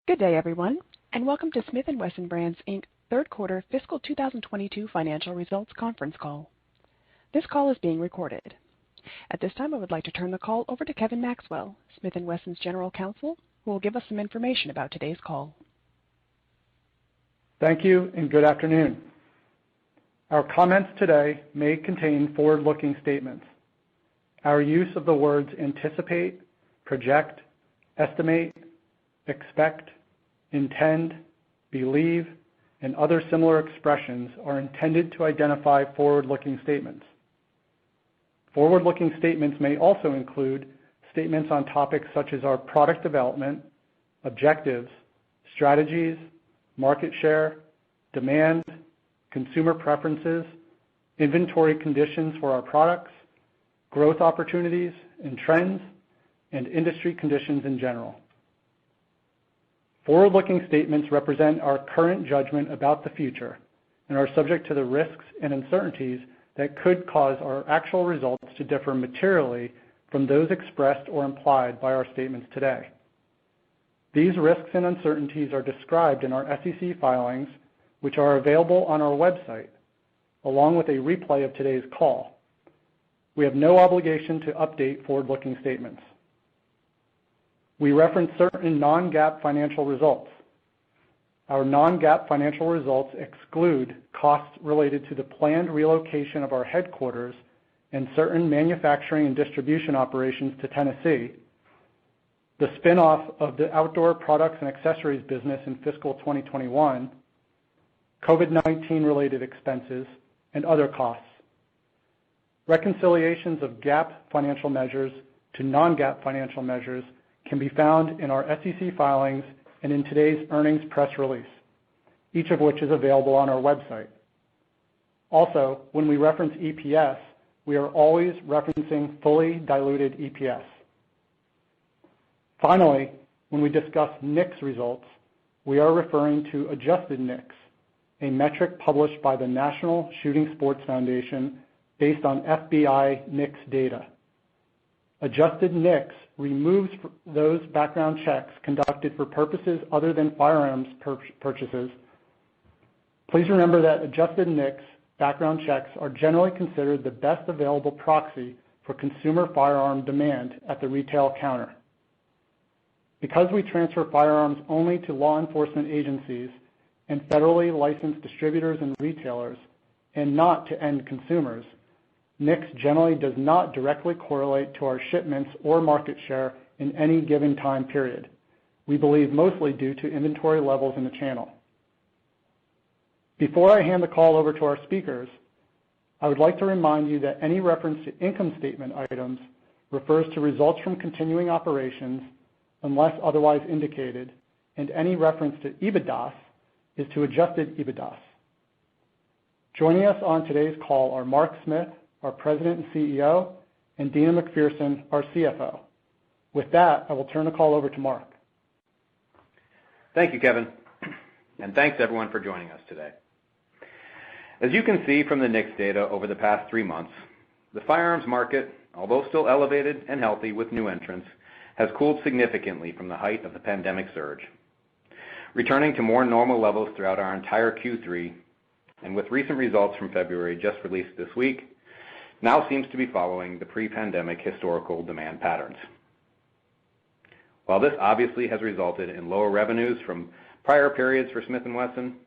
Good day, everyone, and welcome to Smith & Wesson Brands, Inc. third quarter fiscal 2022 financial results conference call. This call is being recorded. At this time, I would like to turn the call over to Kevin Maxwell, Smith & Wesson's General Counsel, who will give us some information about today's call. Thank you and good afternoon. Our comments today may contain forward-looking statements. Our use of the words anticipate, project, estimate, expect, intend, believe, and other similar expressions are intended to identify forward-looking statements. Forward-looking statements may also include statements on topics such as our product development, objectives, strategies, market share, demand, consumer preferences, inventory conditions for our products, growth opportunities and trends, and industry conditions in general. Forward-looking statements represent our current judgment about the future and are subject to the risks and uncertainties that could cause our actual results to differ materially from those expressed or implied by our statements today. These risks and uncertainties are described in our SEC filings, which are available on our website, along with a replay of today's call. We have no obligation to update forward-looking statements. We reference certain non-GAAP financial results. Our non-GAAP financial results exclude costs related to the planned relocation of our headquarters and certain manufacturing and distribution operations to Tennessee, the spin-off of the outdoor products and accessories business in fiscal 2021, COVID-19 related expenses, and other costs. Reconciliations of GAAP financial measures to non-GAAP financial measures can be found in our SEC filings and in today's earnings press release, each of which is available on our website. Also, when we reference EPS, we are always referencing fully diluted EPS. Finally, when we discuss NICS results, we are referring to adjusted NICS, a metric published by the National Shooting Sports Foundation based on FBI NICS data. Adjusted NICS removes those background checks conducted for purposes other than firearms purchases. Please remember that adjusted NICS background checks are generally considered the best available proxy for consumer firearm demand at the retail counter. Because we transfer firearms only to law enforcement agencies and federally licensed distributors and retailers, and not to end consumers, NICS generally does not directly correlate to our shipments or market share in any given time period. We believe mostly due to inventory levels in the channel. Before I hand the call over to our speakers, I would like to remind you that any reference to income statement items refers to results from continuing operations unless otherwise indicated, and any reference to EBITDA is to adjusted EBITDA. Joining us on today's call are Mark Smith, our President and CEO, and Deana McPherson, our CFO. With that, I will turn the call over to Mark. Thank you, Kevin, and thanks everyone for joining us today. As you can see from the NICS data over the past 3 months, the firearms market, although still elevated and healthy with new entrants, has cooled significantly from the height of the pandemic surge. Returning to more normal levels throughout our entire Q3, and with recent results from February just released this week, now seems to be following the pre-pandemic historical demand patterns. While this obviously has resulted in lower revenues from prior periods for Smith & Wesson,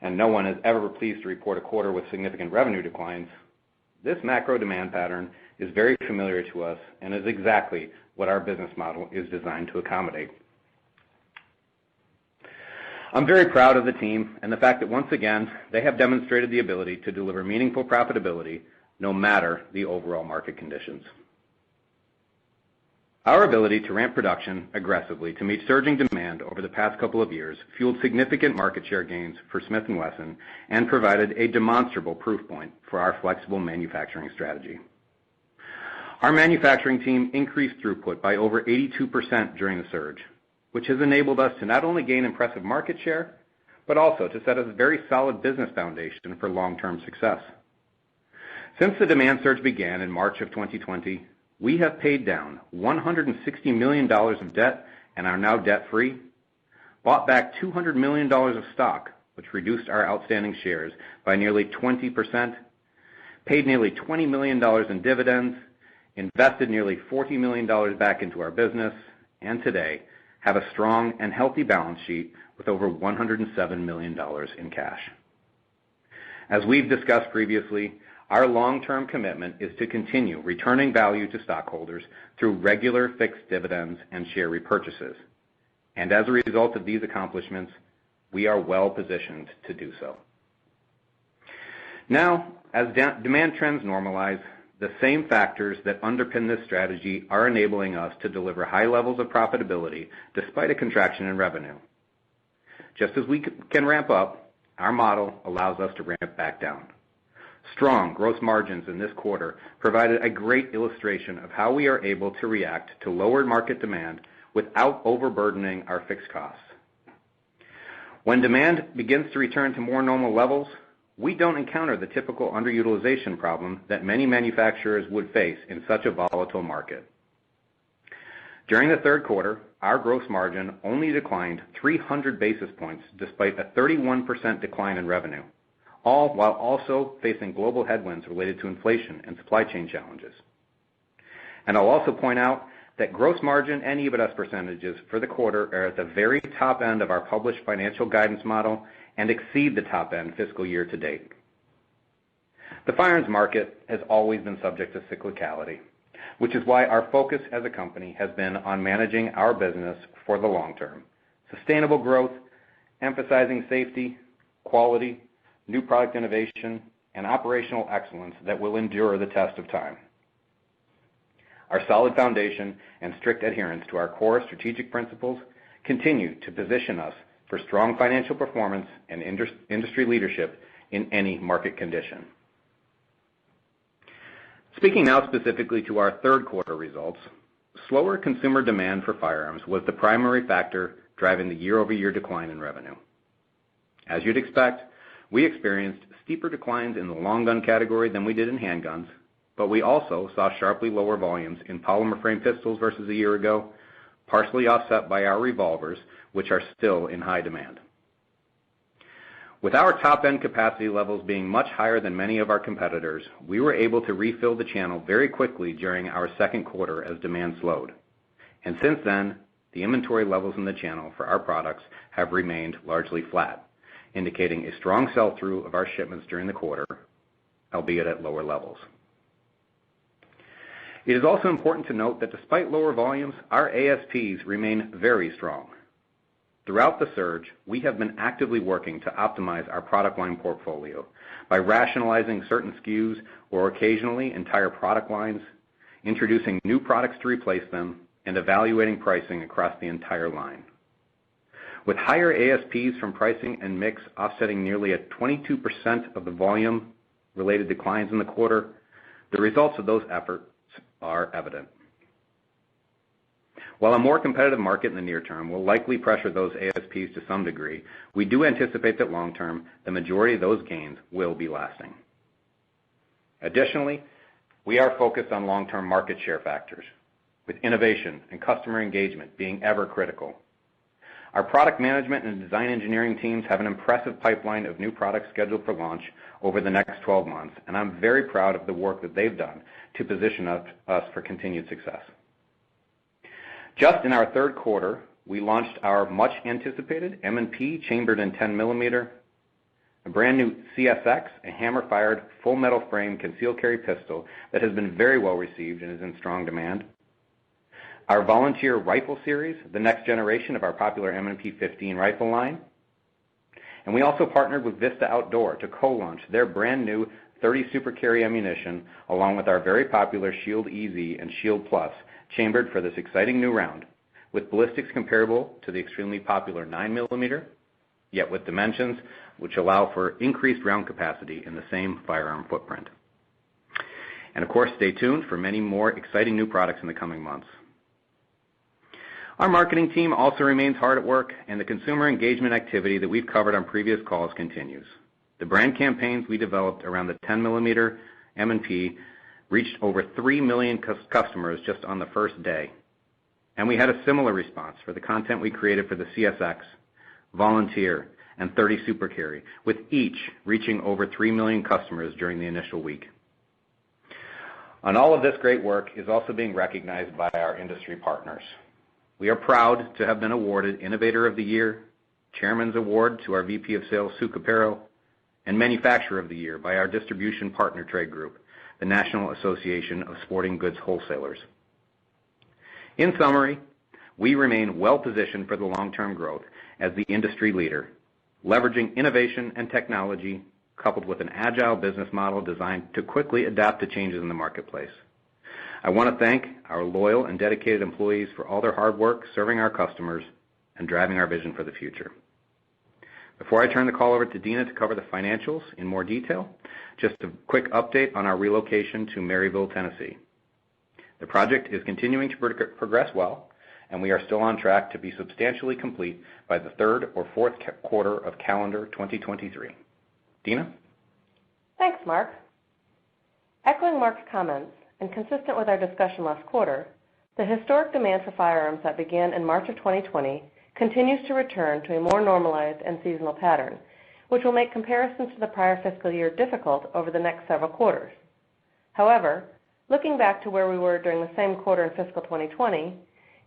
and no one is ever pleased to report a quarter with significant revenue declines, this macro demand pattern is very familiar to us and is exactly what our business model is designed to accommodate. I'm very proud of the team and the fact that once again, they have demonstrated the ability to deliver meaningful profitability no matter the overall market conditions. Our ability to ramp production aggressively to meet surging demand over the past couple of years fueled significant market share gains for Smith & Wesson and provided a demonstrable proof point for our flexible manufacturing strategy. Our manufacturing team increased throughput by over 82% during the surge, which has enabled us to not only gain impressive market share, but also to set a very solid business foundation for long-term success. Since the demand surge began in March of 2020, we have paid down $160 million of debt and are now debt-free, bought back $200 million of stock, which reduced our outstanding shares by nearly 20%, paid nearly $20 million in dividends, invested nearly $40 million back into our business, and today have a strong and healthy balance sheet with over $107 million in cash. As we've discussed previously, our long-term commitment is to continue returning value to stockholders through regular fixed dividends and share repurchases. And as a result of these accomplishments, we are well positioned to do so. Now, as demand trends normalize, the same factors that underpin this strategy are enabling us to deliver high levels of profitability despite a contraction in revenue. Just as we can ramp up, our model allows us to ramp back down. Strong gross margins in this quarter provided a great illustration of how we are able to react to lowered market demand without overburdening our fixed costs. When demand begins to return to more normal levels, we don't encounter the typical underutilization problem that many manufacturers would face in such a volatile market. During the third quarter, our gross margin only declined 300 basis points despite a 31% decline in revenue, all while also facing global headwinds related to inflation and supply chain challenges. And I'll also point out that gross margin and EBITDA percentages for the quarter are at the very top end of our published financial guidance model and exceed the top end fiscal year to date. The firearms market has always been subject to cyclicality, which is why our focus as a company has been on managing our business for the long term. Sustainable growth, emphasizing safety, quality, new product innovation, and operational excellence that will endure the test of time. Our solid foundation and strict adherence to our core strategic principles continue to position us for strong financial performance and industry leadership in any market condition. Speaking now specifically to our third quarter results, slower consumer demand for firearms was the primary factor driving the year-over-year decline in revenue. As you'd expect, we experienced steeper declines in the long gun category than we did in handguns, but we also saw sharply lower volumes in polymer frame pistols versus a year ago, partially offset by our revolvers, which are still in high demand. With our top-end capacity levels being much higher than many of our competitors, we were able to refill the channel very quickly during our second quarter as demand slowed. And since then, the inventory levels in the channel for our products have remained largely flat, indicating a strong sell-through of our shipments during the quarter, albeit at lower levels. It is also important to note that despite lower volumes, our ASPs remain very strong. Throughout the surge, we have been actively working to optimize our product line portfolio by rationalizing certain SKUs or occasionally entire product lines, introducing new products to replace them, and evaluating pricing across the entire line. With higher ASPs from pricing and mix offsetting nearly at 22% of the volume-related declines in the quarter, the results of those efforts are evident. While a more competitive market in the near term will likely pressure those ASPs to some degree, we do anticipate that long term, the majority of those gains will be lasting. Additionally, we are focused on long-term market share factors, with innovation and customer engagement being ever critical. Our product management and design engineering teams have an impressive pipeline of new products scheduled for launch over the next 12 months, and I'm very proud of the work that they've done to position us for continued success. Just in our third quarter, we launched our much-anticipated M&P chambered in 10mm, a brand new CSX, a hammer-fired full metal frame concealed carry pistol that has been very well received and is in strong demand. Our Volunteer Rifle Series, the next generation of our popular M&P 15 rifle line. And we also partnered with Vista Outdoor to co-launch their brand new 30 Super Carry ammunition, along with our very popular Shield EZ and Shield Plus, chambered for this exciting new round, with ballistics comparable to the extremely popular 9mm, yet with dimensions which allow for increased round capacity in the same firearm footprint. And of course, stay tuned for many more exciting new products in the coming months. Our marketing team also remains hard at work, and the consumer engagement activity that we've covered on previous calls continues. The brand campaigns we developed around the 10mm M&P reached over 3 million customers just on the first day. And we had a similar response for the content we created for the CSX Volunteer, and 30 Super Carry, with each reaching over 3 million customers during the initial week. And all of this great work is also being recognized by our industry partners. We are proud to have been awarded Innovator of the Year, Chairman's Award to our VP of Sales, Sue Capero, and Manufacturer of the Year by our distribution partner trade group, the National Association of Sporting Goods Wholesalers. In summary, we remain well positioned for the long-term growth as the industry leader, leveraging innovation and technology coupled with an agile business model designed to quickly adapt to changes in the marketplace. I want to thank our loyal and dedicated employees for all their hard work serving our customers and driving our vision for the future. Before I turn the call over to Dina to cover the financials in more detail, just a quick update on our relocation to Maryville, Tennessee. The project is continuing to progress well, and we are still on track to be substantially complete by the third or fourth quarter of calendar 2023. Dina? Thanks, Mark. Echoing Mark's comments, and consistent with our discussion last quarter, the historic demand for firearms that began in March of 2020 continues to return to a more normalized and seasonal pattern, which will make comparisons to the prior fiscal year difficult over the next several quarters. However, looking back to where we were during the same quarter in fiscal 2020,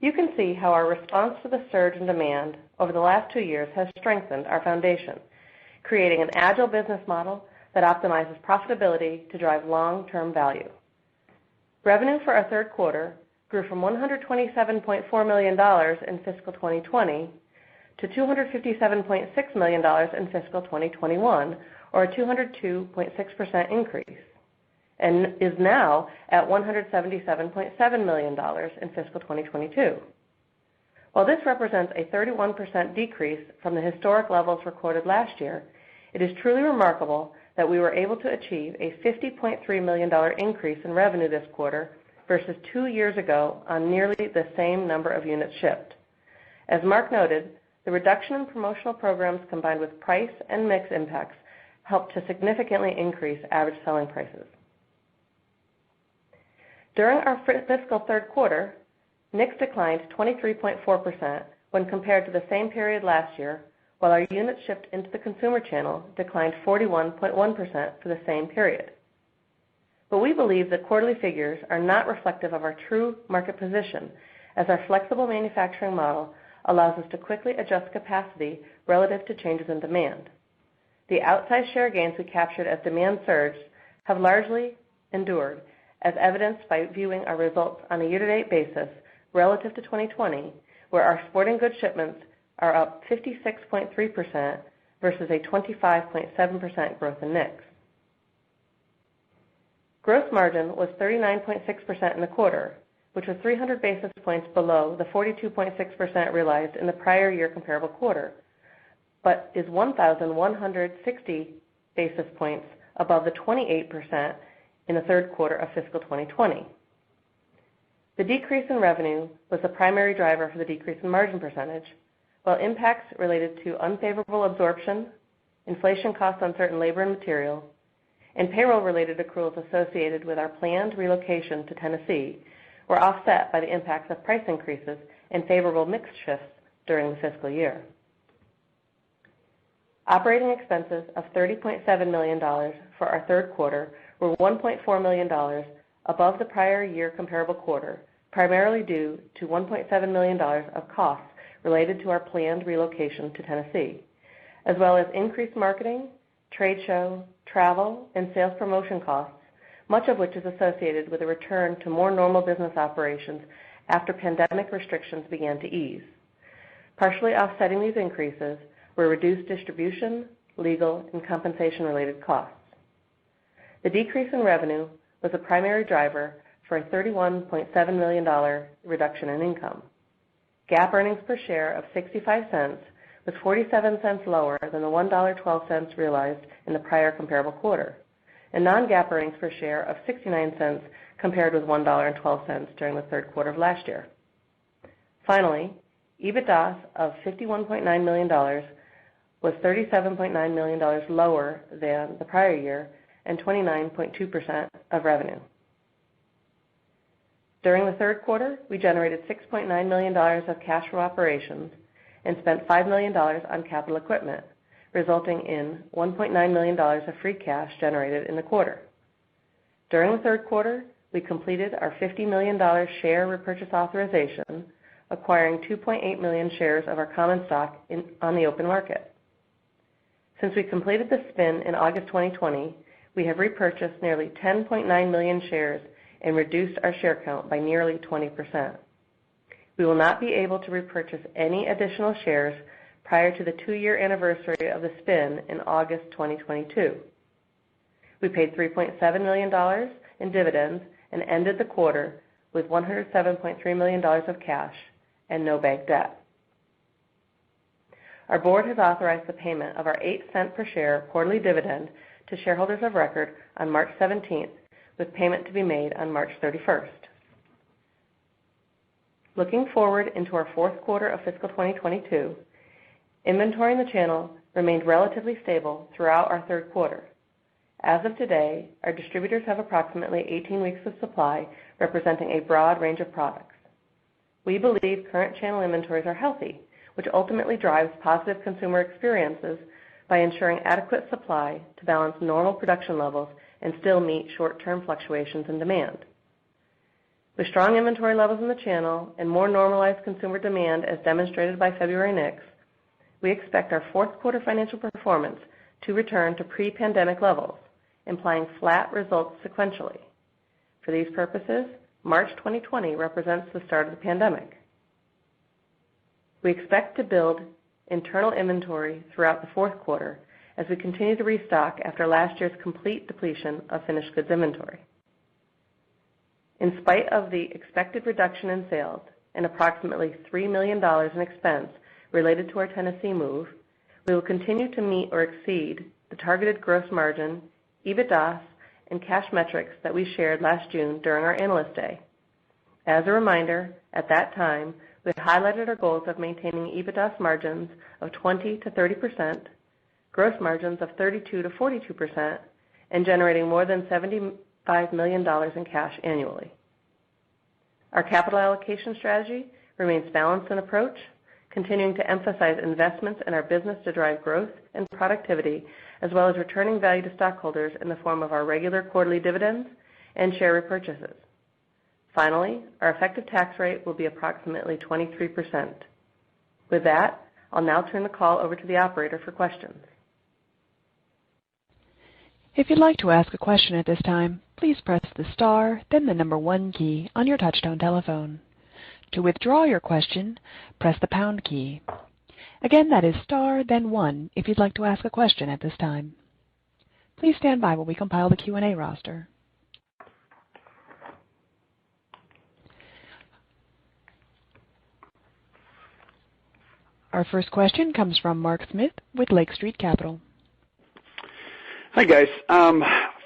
you can see how our response to the surge in demand over the last 2 years has strengthened our foundation, creating an agile business model that optimizes profitability to drive long-term value. Revenue for our third quarter grew from $127.4 million in fiscal 2020 to $257.6 million in fiscal 2021, or a 202.6% increase, and is now at $177.7 million in fiscal 2022. While this represents a 31% decrease from the historic levels recorded last year, it is truly remarkable that we were able to achieve a $50.3 million increase in revenue this quarter versus 2 years ago on nearly the same number of units shipped. As Mark noted, the reduction in promotional programs combined with price and mix impacts helped to significantly increase average selling prices. During our fiscal third quarter, NICS declined 23.4% when compared to the same period last year, while our units shipped into the consumer channel declined 41.1% for the same period. But we believe that quarterly figures are not reflective of our true market position, as our flexible manufacturing model allows us to quickly adjust capacity relative to changes in demand. The outsized share gains we captured as demand surged have largely endured, as evidenced by viewing our results on a year-to-date basis relative to 2020, where our sporting goods shipments are up 56.3% versus a 25.7% growth in NICS. Gross margin was 39.6% in the quarter, which was 300 basis points below the 42.6% realized in the prior year comparable quarter, but is 1,160 basis points above the 28% in the third quarter of fiscal 2020. The decrease in revenue was the primary driver for the decrease in margin percentage, while impacts related to unfavorable absorption, inflation costs on certain labor and material, and payroll-related accruals associated with our planned relocation to Tennessee were offset by the impacts of price increases and favorable mix shifts during the fiscal year. Operating expenses of $30.7 million for our third quarter were $1.4 million above the prior year comparable quarter, primarily due to $1.7 million of costs related to our planned relocation to Tennessee, as well as increased marketing, trade show, travel, and sales promotion costs, much of which is associated with a return to more normal business operations after pandemic restrictions began to ease. Partially offsetting these increases were reduced distribution, legal, and compensation-related costs. The decrease in revenue was a primary driver for a $31.7 million reduction in income. GAAP earnings per share of 65 cents was 47 cents lower than the $1.12 realized in the prior comparable quarter, and non-GAAP earnings per share of 69 cents compared with $1.12 during the third quarter of last year. Finally, EBITDA of $51.9 million was $37.9 million lower than the prior year and 29.2% of revenue. During the third quarter, we generated $6.9 million of cash from operations and spent $5 million on capital equipment, resulting in $1.9 million of free cash generated in the quarter. During the third quarter, we completed our $50 million share repurchase authorization, acquiring 2.8 million shares of our common stock on the open market. Since we completed the spin in August 2020, we have repurchased nearly 10.9 million shares and reduced our share count by nearly 20%. We will not be able to repurchase any additional shares prior to the 2-year anniversary of the spin in August 2022. We paid $3.7 million in dividends and ended the quarter with $107.3 million of cash and no bank debt. Our board has authorized the payment of our 8-cent per share quarterly dividend to shareholders of record on March 17th, with payment to be made on March 31st. Looking forward into our fourth quarter of fiscal 2022, inventory in the channel remained relatively stable throughout our third quarter. As of today, our distributors have approximately 18 weeks of supply, representing a broad range of products. We believe current channel inventories are healthy, which ultimately drives positive consumer experiences by ensuring adequate supply to balance normal production levels and still meet short-term fluctuations in demand. With strong inventory levels in the channel and more normalized consumer demand as demonstrated by February NICS, we expect our fourth quarter financial performance to return to pre-pandemic levels, implying flat results sequentially. For these purposes, March 2020 represents the start of the pandemic. We expect to build internal inventory throughout the fourth quarter as we continue to restock after last year's complete depletion of finished goods inventory. In spite of the expected reduction in sales and approximately $3 million in expense related to our Tennessee move, we will continue to meet or exceed the targeted gross margin, EBITDA, and cash metrics that we shared last June during our Analyst Day. As a reminder, at that time, we highlighted our goals of maintaining EBITDA margins of 20 to 30%, gross margins of 32 to 42%, and generating more than $75 million in cash annually. Our capital allocation strategy remains balanced in approach, continuing to emphasize investments in our business to drive growth and productivity, as well as returning value to stockholders in the form of our regular quarterly dividends and share repurchases. Finally, our effective tax rate will be approximately 23%. With that, I'll now turn the call over to the operator for questions. If you'd like to ask a question at this time, please press the star, then the number 1 key on your touchtone telephone. To withdraw your question, press the pound key. Again, that is star, then 1 if you'd like to ask a question at this time. Please stand by while we compile the Q&A roster. Our first question comes from Mark Smith with Lake Street Capital. Hi, guys.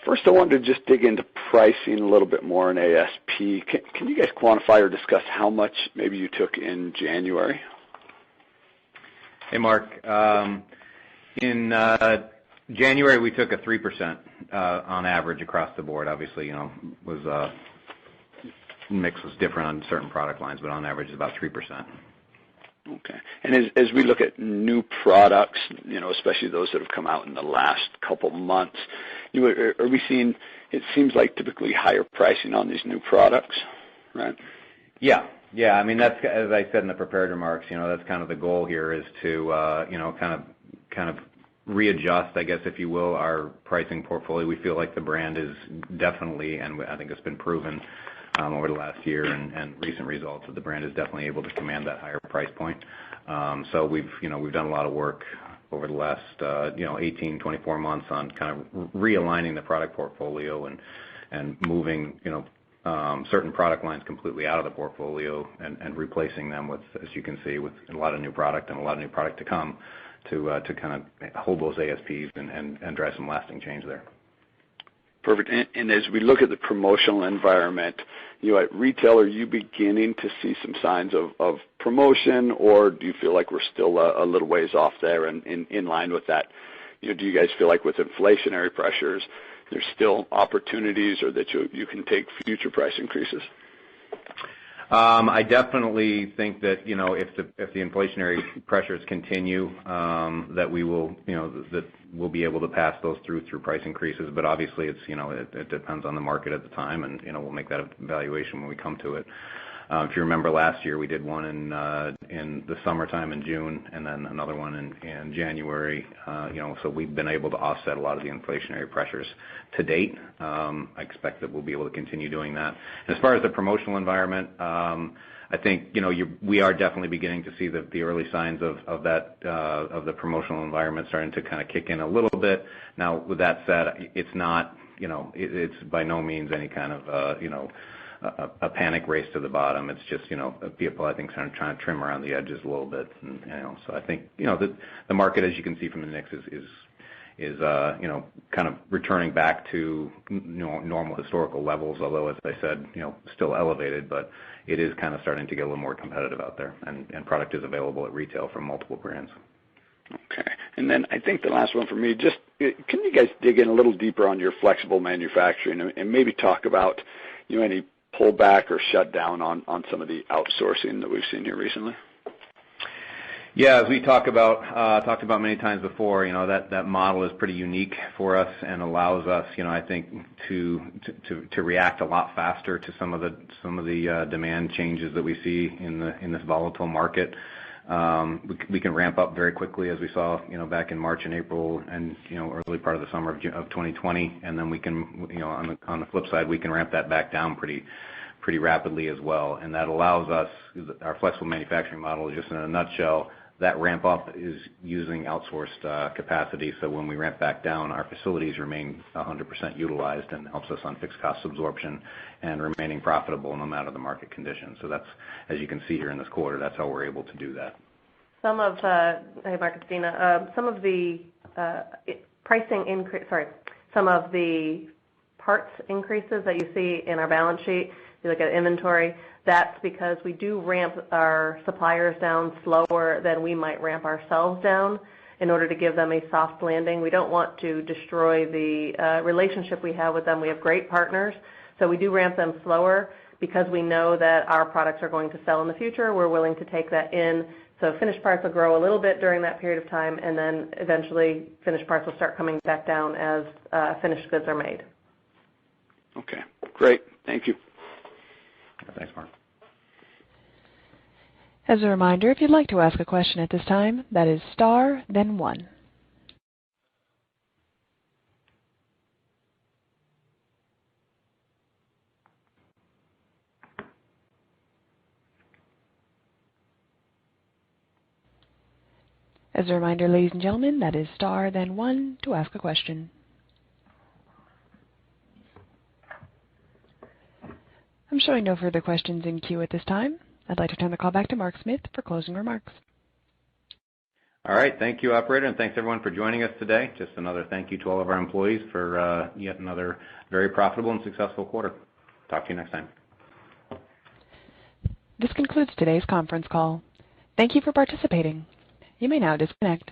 First, I wanted to just dig into pricing a little bit more in ASP. Can you guys quantify or discuss how much maybe you took in January? Hey, Mark. In January, we took a 3% on average across the board. Obviously, mix was different on certain product lines, but on average, it's about 3%. Okay. And as we look at new products, especially those that have come out in the last couple months, are we seeing, it seems like typically higher pricing on these new products, right? Yeah. I mean, that's, as I said in the prepared remarks, that's kind of the goal here is to, kind of readjust, I guess, if you will, our pricing portfolio. We feel like the brand is definitely, and I think it's been proven over the last year and recent results, that the brand is definitely able to command that higher price point. So we've done a lot of work over the last 18, 24 months on kind of realigning the product portfolio and moving certain product lines completely out of the portfolio and replacing them with, as you can see, with a lot of new product and a lot of new product to come to kind of hold those ASPs and drive some lasting change there. Perfect. And as we look at the promotional environment, at retail, are you beginning to see some signs of promotion, or do you feel like we're still a little ways off there and in line with that? Do you guys feel like with inflationary pressures, there's still opportunities or that you can take future price increases? I definitely think that if the inflationary pressures continue, that we will that we'll be able to pass those through price increases. But obviously, it depends on the market at the time, and we'll make that evaluation when we come to it. If you remember last year, we did one in the summertime in June, and then another one in January. So we've been able to offset a lot of the inflationary pressures to date. I expect that we'll be able to continue doing that. And as far as the promotional environment, I think we are definitely beginning to see the early signs of the promotional environment starting to kind of kick in a little bit. Now, with that said, it's not it's by no means any kind of a panic race to the bottom. It's just people, I think, kind of trying to trim around the edges a little bit. And, so I think the market, as you can see from the NICS, is kind of returning back to normal historical levels. Although, as I said, still elevated, but it is kind of starting to get a little more competitive out there, and product is available at retail from multiple brands. Okay. And then I think the last one for me, just can you guys dig in a little deeper on your flexible manufacturing and maybe talk about any pullback or shutdown on some of the outsourcing that we've seen here recently? Yeah, as we talked about many times before, that model is pretty unique for us and allows us, I think, to react a lot faster to some of the demand changes that we see in this volatile market. We can ramp up very quickly, as we saw, back in March and April, and early part of the summer of 2020, and then we can, on the flip side, we can ramp that back down pretty rapidly as well, and that allows us. Our flexible manufacturing model, just in a nutshell, that ramp up is using outsourced capacity. So when we ramp back down, our facilities remain 100% utilized, and helps us on fixed cost absorption and remaining profitable no matter the market conditions. So that's, as you can see here in this quarter, that's how we're able to do that. Hey, Mark, it's Dina. Some of the some of the parts increases that you see in our balance sheet, if you look at inventory, that's because we do ramp our suppliers down slower than we might ramp ourselves down in order to give them a soft landing. We don't want to destroy the relationship we have with them. We have great partners, so we do ramp them slower because we know that our products are going to sell in the future. We're willing to take that in. So finished parts will grow a little bit during that period of time, and then eventually finished parts will start coming back down as finished goods are made. Okay, great. Thank you. Thanks, Mark. As a reminder, if you'd like to ask a question at this time, that is star, then 1. As a reminder, ladies and gentlemen, that is star, then 1 to ask a question. I'm showing no further questions in queue at this time. I'd like to turn the call back to Mark Smith for closing remarks. All right. Thank you, operator, and thanks, everyone, for joining us today. Just another thank you to all of our employees for yet another very profitable and successful quarter. Talk to you next time. This concludes today's conference call. Thank you for participating. You may now disconnect.